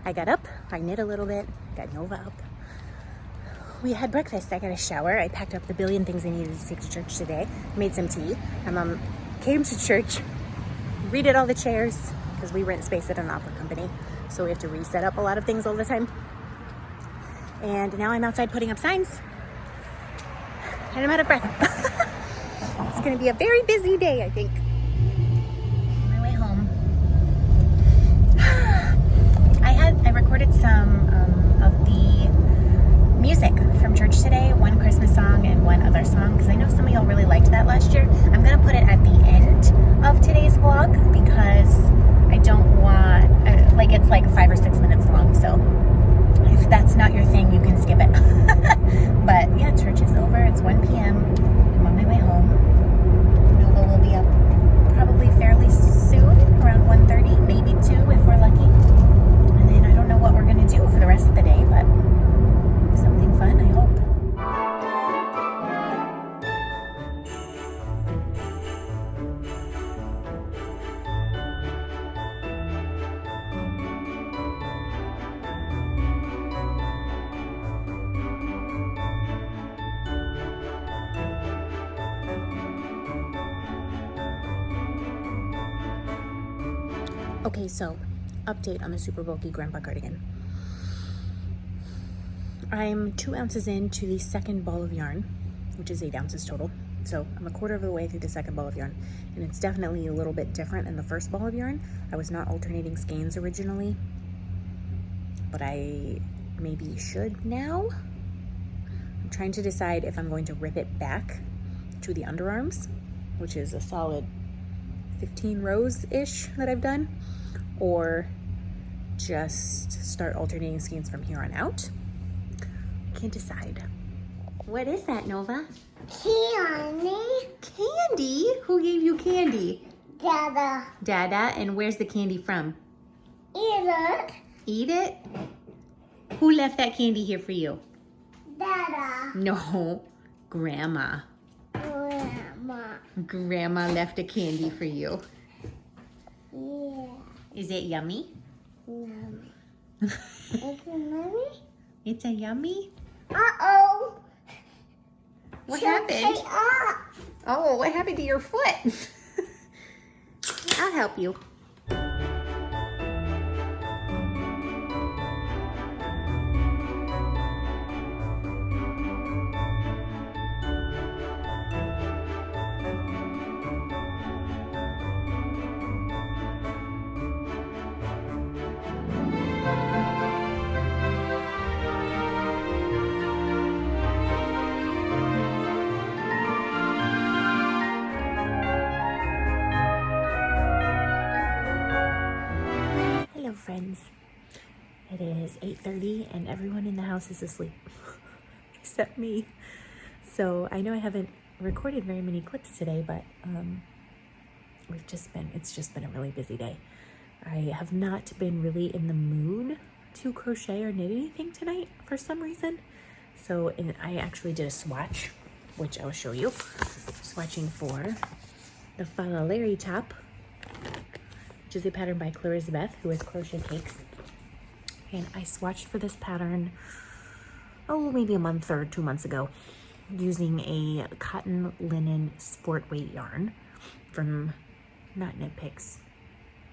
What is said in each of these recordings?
I got up, I knit a little bit, got Nova up. We had breakfast, I got a shower, I packed up the billion things I needed to take to church today, made some tea. My mom came to church, redid all the chairs, because we rent space at an opera company, so we have to reset up a lot of things all the time. And now I'm outside putting up signs, and I'm out of breath. It's gonna be a very busy day, I think. On my way home, I recorded some of the music from church today, one Christmas song and one other song, because I know some of y'all really liked that last year. I'm gonna put it at the end of today's vlog because I don't want, like, it's like 5 or 6 minutes long, so if that's not your thing, you can skip it. But yeah, church is over. It's 1 p.m. I'm on my way home. Nova will be up probably fairly soon, around 1:30, maybe 2 if we're lucky. And then I don't know what we're gonna do for the rest of the day, but something fun, I hope. Okay, so update on the super bulky grandpa cardigan. I'm 2 ounces into the second ball of yarn, which is 8 ounces total. So I'm a quarter of the way through the second ball of yarn, and it's definitely a little bit different than the first ball of yarn. I was not alternating skeins originally, but I maybe should now. I'm trying to decide if I'm going to rip it back to the underarms, which is a solid 15 rows-ish that I've done, or just start alternating skeins from here on out. Can't decide. What is that, Nova? Candy. Candy? Who gave you candy? Dada. Dada, and where's the candy from? Eat it. Eat it? Who left that candy here for you? Dada. No, Grandma. Grandma. Grandma left a candy for you. Yeah. Is it yummy? Yummy. Is it yummy? It's a yummy? Uh-oh. What Should happened? take up. Oh, what happened to your foot? I'll help you. Friends, it is 8:30 and everyone in the house is asleep except me. So I know I haven't recorded very many clips today, but it's just been a really busy day. I have not been really in the mood to crochet or knit anything tonight for some reason. So I actually did a swatch, which I'll show you. Swatching for the Ravelry top, which is a pattern by Elizabeth, who has Crochet Cakes. And I swatched for this pattern, maybe a month or 2 months ago, using a cotton linen sport weight yarn from, not Knit Picks.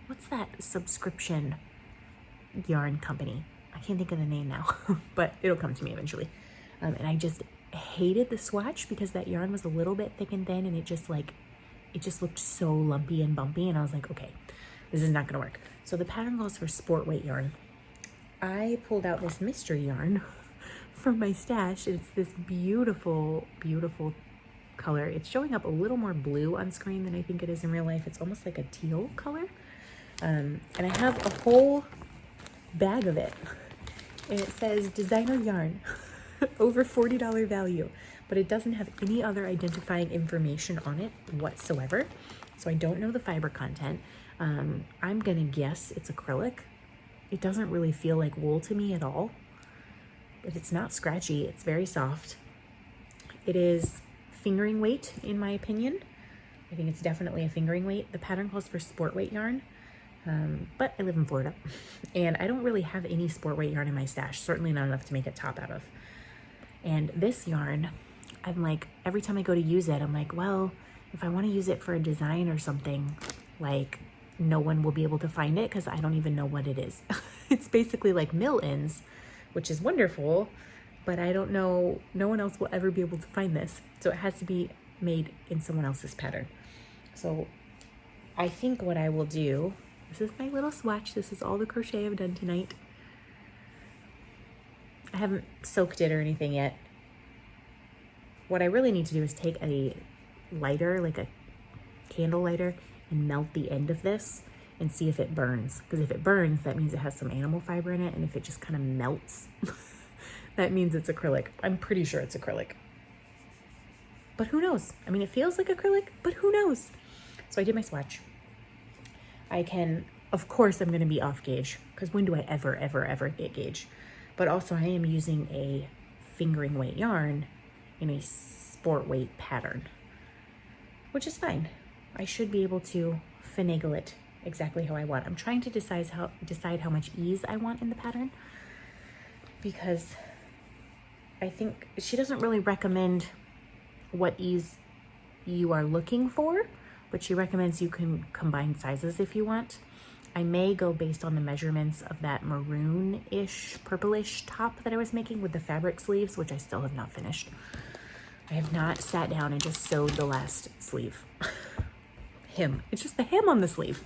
What's that subscription yarn company? I can't think of the name now, but it'll come to me eventually. And I just hated the swatch because that yarn was a little bit thick and thin, and it just looked so lumpy and bumpy, and I was like, okay, this is not gonna work. So the pattern calls for sport weight yarn. I pulled out this mystery yarn from my stash. It's this beautiful, beautiful color. It's showing up a little more blue on screen than I think it is in real life. It's almost like a teal color. And I have a whole bag of it. And it says designer yarn, over $40 value, but it doesn't have any other identifying information on it whatsoever. So I don't know the fiber content. I'm gonna guess it's acrylic. It doesn't really feel like wool to me at all, but it's not scratchy. It's very soft. It is fingering weight, in my opinion. I think it's definitely a fingering weight. The pattern calls for sport weight yarn. But I live in Florida and I don't really have any sport weight yarn in my stash, certainly not enough to make a top out of. And this yarn, I'm like, every time I go to use it, I'm like, well, if I want to use it for a design or something, like no one will be able to find it because I don't even know what it is. It's basically like mill ends, which is wonderful, but I don't know, no one else will ever be able to find this. So it has to be made in someone else's pattern. So I think what I will do, this is my little swatch. This is all the crochet I've done tonight. I haven't soaked it or anything yet. What I really need to do is take a lighter, like a candle lighter, and melt the end of this and see if it burns. Because if it burns, that means it has some animal fiber in it. And if it just kind of melts, that means it's acrylic. I'm pretty sure it's acrylic. But who knows? I mean, it feels like acrylic, but who knows? So I did my swatch. I can, of course, I'm going to be off gauge. Because when do I ever get gauge? But also I am using a fingering weight yarn in a sport weight pattern, which is fine. I should be able to finagle it exactly how I want. I'm trying to decide how much ease I want in the pattern, because I think she doesn't really recommend what ease you are looking for, but she recommends you can combine sizes if you want. I may go based on the measurements of that maroon-ish, purplish top that I was making with the fabric sleeves, which I still have not finished. I have not sat down and just sewed the last sleeve. Hem. It's just the hem on the sleeve.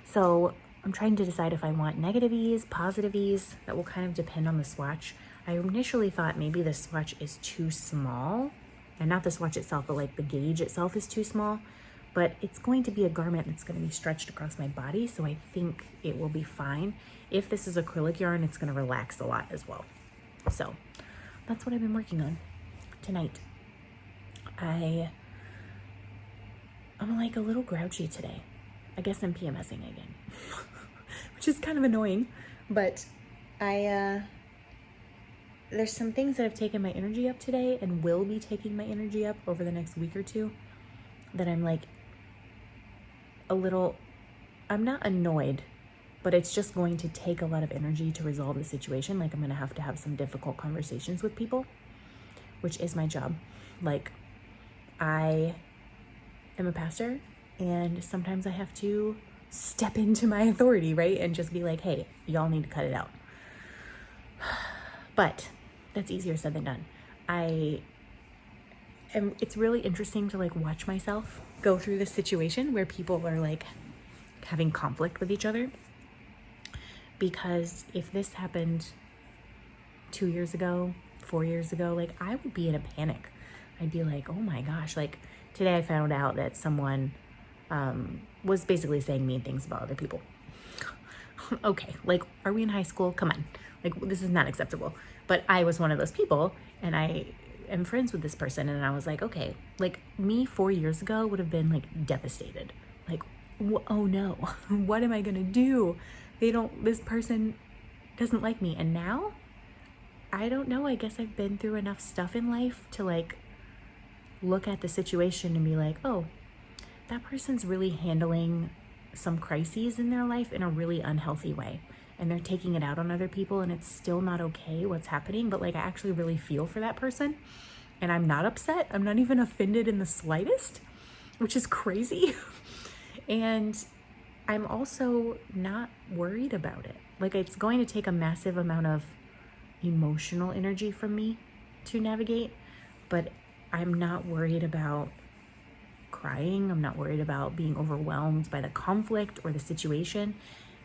So I'm trying to decide if I want negative ease, positive ease. That will kind of depend on the swatch. I initially thought maybe the swatch is too small. And not the swatch itself, but like the gauge itself is too small. But it's going to be a garment that's going to be stretched across my body, so I think it will be fine. If this is acrylic yarn, it's going to relax a lot as well. So that's what I've been working on tonight. I'm like a little grouchy today. I guess I'm PMSing again, which is kind of annoying, but there's some things that have taken my energy up today and will be taking my energy up over the next week or two that I'm like I'm not annoyed, but it's just going to take a lot of energy to resolve the situation. Like I'm going to have some difficult conversations with people, which is my job. Like I am a pastor and sometimes I have to step into my authority, right? And just be like, hey, y'all need to cut it out. But that's easier said than done. It's really interesting to like watch myself go through this situation where people are like having conflict with each other. Because if this happened 2 years ago, 4 years ago, like I would be in a panic. I'd be like, oh my gosh, like today I found out that someone was basically saying mean things about other people. Okay, like are we in high school? Come on, like this is not acceptable. But I was one of those people and I am friends with this person, and I was like, okay, like me 4 years ago would have been like devastated. Like, oh no, what am I gonna do? This person doesn't like me. And now, I don't know, I guess I've been through enough stuff in life to like look at the situation and be like, oh, that person's really handling some crises in their life in a really unhealthy way. And they're taking it out on other people, and it's still not okay what's happening, but like I actually really feel for that person, and I'm not upset. I'm not even offended in the slightest, which is crazy. And I'm also not worried about it. Like it's going to take a massive amount of emotional energy from me to navigate, but I'm not worried about crying. I'm not worried about being overwhelmed by the conflict or the situation.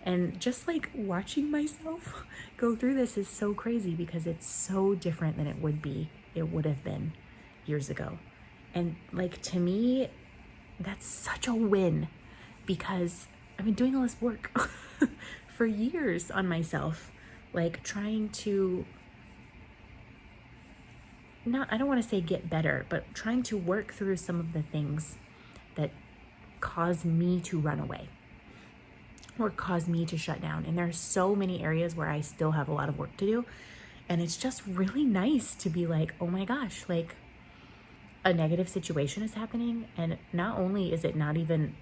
And just like watching myself go through this is so crazy because it's so different than it would have been years ago. And like to me, that's such a win because I've been doing all this work for years on myself, like trying to I don't want to say get better, but trying to work through some of the things that cause me to run away or cause me to shut down. And there are so many areas where I still have a lot of work to do. And it's just really nice to be like, oh my gosh, like a negative situation is happening. And not only is it not even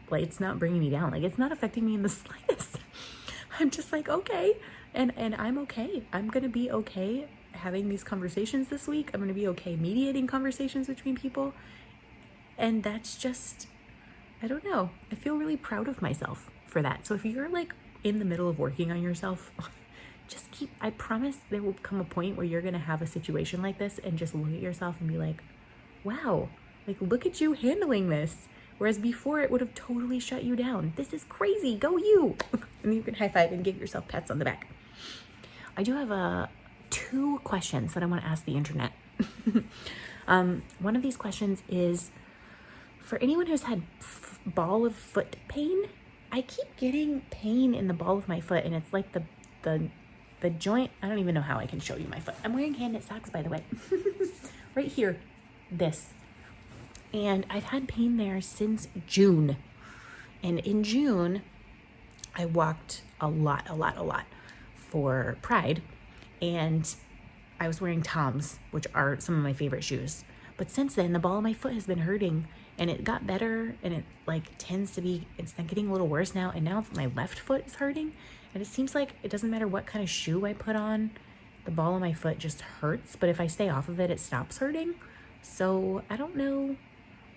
like, it's not bringing me down. Like, it's not affecting me in the slightest. I'm just like, okay. And I'm okay. I'm going to be okay having these conversations this week. I'm going to be okay mediating conversations between people. And that's just, I don't know. I feel really proud of myself for that. So if you're like in the middle of working on yourself, just I promise there will come a point where you're going to have a situation like this and just look at yourself and be like, wow, like, look at you handling this. Whereas before it would have totally shut you down. This is crazy. Go you. And you can high five and give yourself pats on the back. I do have 2 questions that I want to ask the internet. One of these questions is, for anyone who's had ball of foot pain, I keep getting pain in the ball of my foot, and it's like the joint. I don't even know how I can show you my foot. I'm wearing hand knit socks, by the way. Right here, this. And I've had pain there since June. And in June, I walked a lot for Pride. And I was wearing Toms, which are some of my favorite shoes. But since then, the ball of my foot has been hurting, and it got better, and it like tends to be, it's not getting a little worse now. And now my left foot is hurting, and it seems like it doesn't matter what kind of shoe I put on, the ball of my foot just hurts. But if I stay off of it, it stops hurting. So I don't know,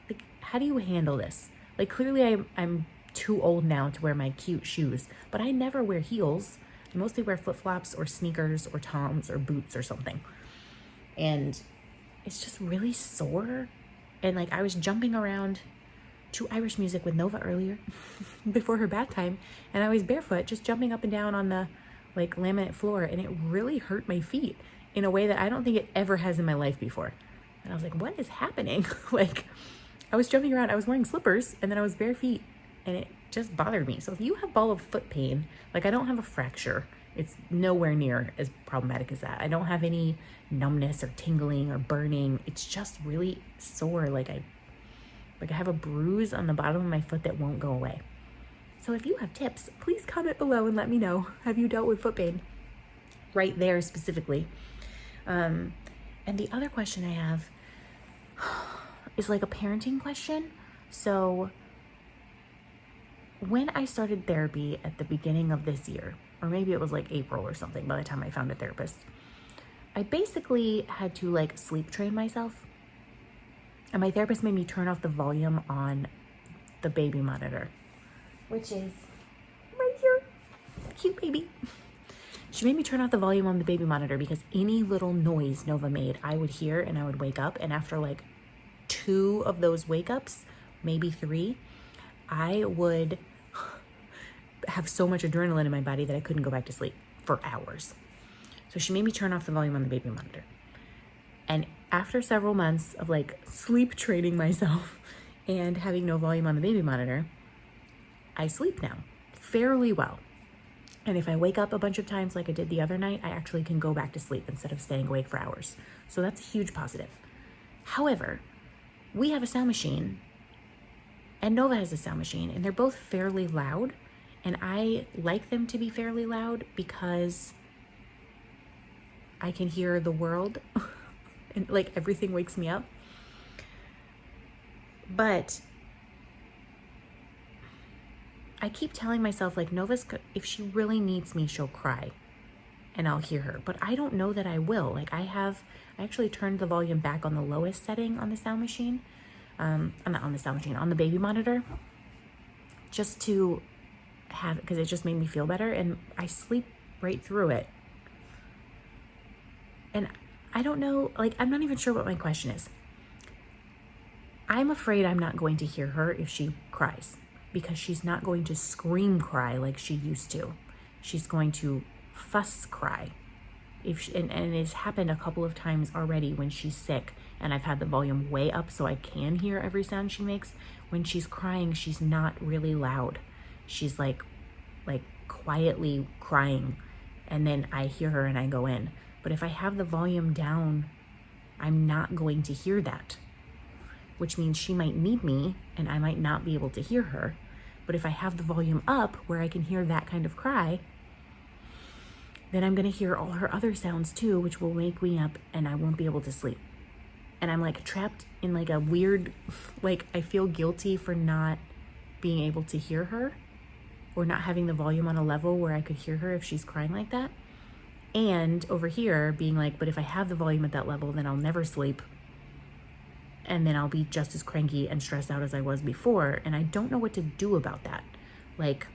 like, how do you handle this? Like, clearly I'm too old now to wear my cute shoes, but I never wear heels. I mostly wear flip-flops or sneakers or Toms or boots or something. And it's just really sore. And like, I was jumping around to Irish music with Nova earlier before her bath time, and I was barefoot just jumping up and down on the like laminate floor, and it really hurt my feet in a way that I don't think it ever has in my life before. And I was like, what is happening? Like, I was jumping around, I was wearing slippers, and then I was bare feet, and it just bothered me. So if you have ball of foot pain, like, I don't have a fracture. It's nowhere near as problematic as that. I don't have any numbness or tingling or burning. It's just really sore. Like I have a bruise on the bottom of my foot that won't go away. So if you have tips, please comment below and let me know. Have you dealt with foot pain? Right there specifically. And the other question I have is like a parenting question. So when I started therapy at the beginning of this year, or maybe it was like April or something by the time I found a therapist, I basically had to like sleep train myself. And my therapist made me turn off the volume on the baby monitor, which is right here. Cute baby. She made me turn off the volume on the baby monitor because any little noise Nova made, I would hear and I would wake up. And after like 2 of those wake ups, maybe 3, I would have so much adrenaline in my body that I couldn't go back to sleep for hours. So she made me turn off the volume on the baby monitor. And after several months of like sleep training myself and having no volume on the baby monitor, I sleep now fairly well. And if I wake up a bunch of times like I did the other night, I actually can go back to sleep instead of staying awake for hours. So that's a huge positive. However, we have a sound machine and Nova has a sound machine, and they're both fairly loud. And I like them to be fairly loud because I can hear the world and like everything wakes me up. But I keep telling myself like if she really needs me, she'll cry and I'll hear her. But I don't know that I will. Like I actually turned the volume back on the lowest setting on the sound machine. Not on the sound machine, on the baby monitor, just to have, because it just made me feel better, and I sleep right through it. And I don't know, like, I'm not even sure what my question is. I'm afraid I'm not going to hear her if she cries, because she's not going to scream cry like she used to. She's going to fuss cry. And it's happened a couple of times already when she's sick and I've had the volume way up so I can hear every sound she makes. When she's crying, she's not really loud. She's like quietly crying, and then I hear her and I go in. But if I have the volume down, I'm not going to hear that, which means she might need me and I might not be able to hear her. But if I have the volume up where I can hear that kind of cry, then I'm going to hear all her other sounds too, which will wake me up and I won't be able to sleep. And I'm like trapped in like a weird, like I feel guilty for not being able to hear her, or not having the volume on a level where I could hear her if she's crying like that. And over here being like, but if I have the volume at that level, then I'll never sleep. And then I'll be just as cranky and stressed out as I was before. And I don't know what to do about that. Like,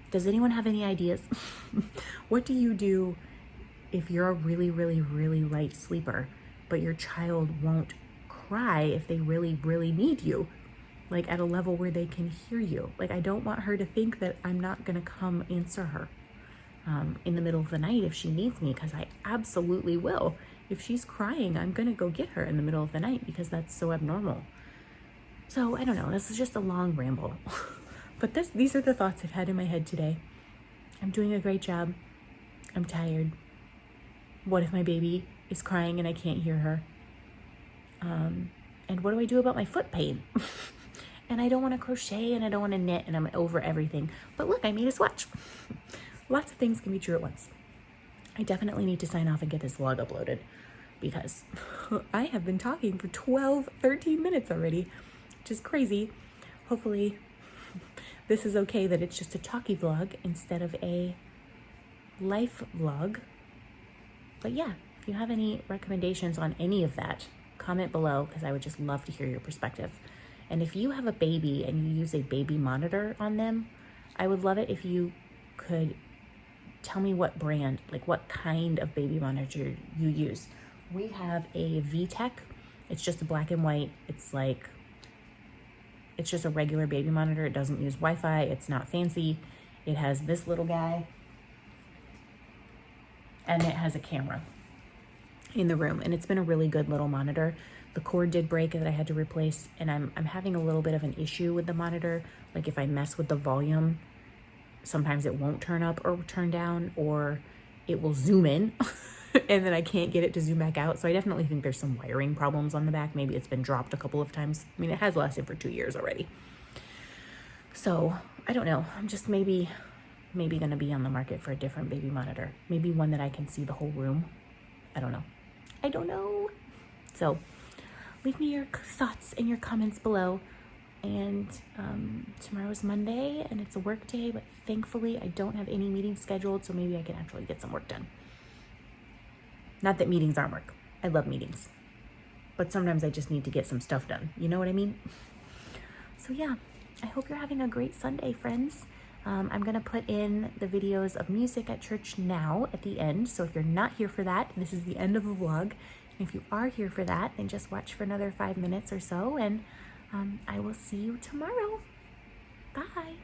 does anyone have any ideas? What do you do if you're a really, really, really light sleeper, but your child won't cry if they really, really need you? Like at a level where they can hear you. Like, I don't want her to think that I'm not gonna come answer her in the middle of the night if she needs me, because I absolutely will. If she's crying, I'm gonna go get her in the middle of the night because that's so abnormal. So I don't know, this is just a long ramble. But these are the thoughts I've had in my head today. I'm doing a great job. I'm tired. What if my baby is crying and I can't hear her? And what do I do about my foot pain? And I don't want to crochet and I don't want to knit and I'm over everything. But look, I made a swatch. Lots of things can be true at once. I definitely need to sign off and get this vlog uploaded because I have been talking for 13 minutes already, which is crazy. Hopefully this is okay that it's just a talkie vlog instead of a life vlog. But yeah, if you have any recommendations on any of that, comment below because I would just love to hear your perspective. And if you have a baby and you use a baby monitor on them, I would love it if you could tell me what brand, like what kind of baby monitor you use. We have a VTech. It's just a black and white. It's just a regular baby monitor. It doesn't use Wi-Fi. It's not fancy. It has this little guy and it has a camera in the room, and it's been a really good little monitor. The cord did break that I had to replace, and I'm having a little bit of an issue with the monitor. Like if I mess with the volume, sometimes it won't turn up or turn down, or it will zoom in and then I can't get it to zoom back out. So I definitely think there's some wiring problems on the back. Maybe it's been dropped a couple of times. I mean, it has lasted for 2 years already. So I don't know. I'm just maybe gonna be on the market for a different baby monitor. Maybe one that I can see the whole room. I don't know. So leave me your thoughts and your comments below. And tomorrow's Monday and it's a work day, but thankfully I don't have any meetings scheduled, so maybe I can actually get some work done. Not that meetings aren't work. I love meetings. But sometimes I just need to get some stuff done. You know what I mean? So yeah, I hope you're having a great Sunday, friends. I'm gonna put in the videos of music at church now at the end. So if you're not here for that, this is the end of the vlog. And if you are here for that, then just watch for another 5 minutes or so, and I will see you tomorrow. Bye.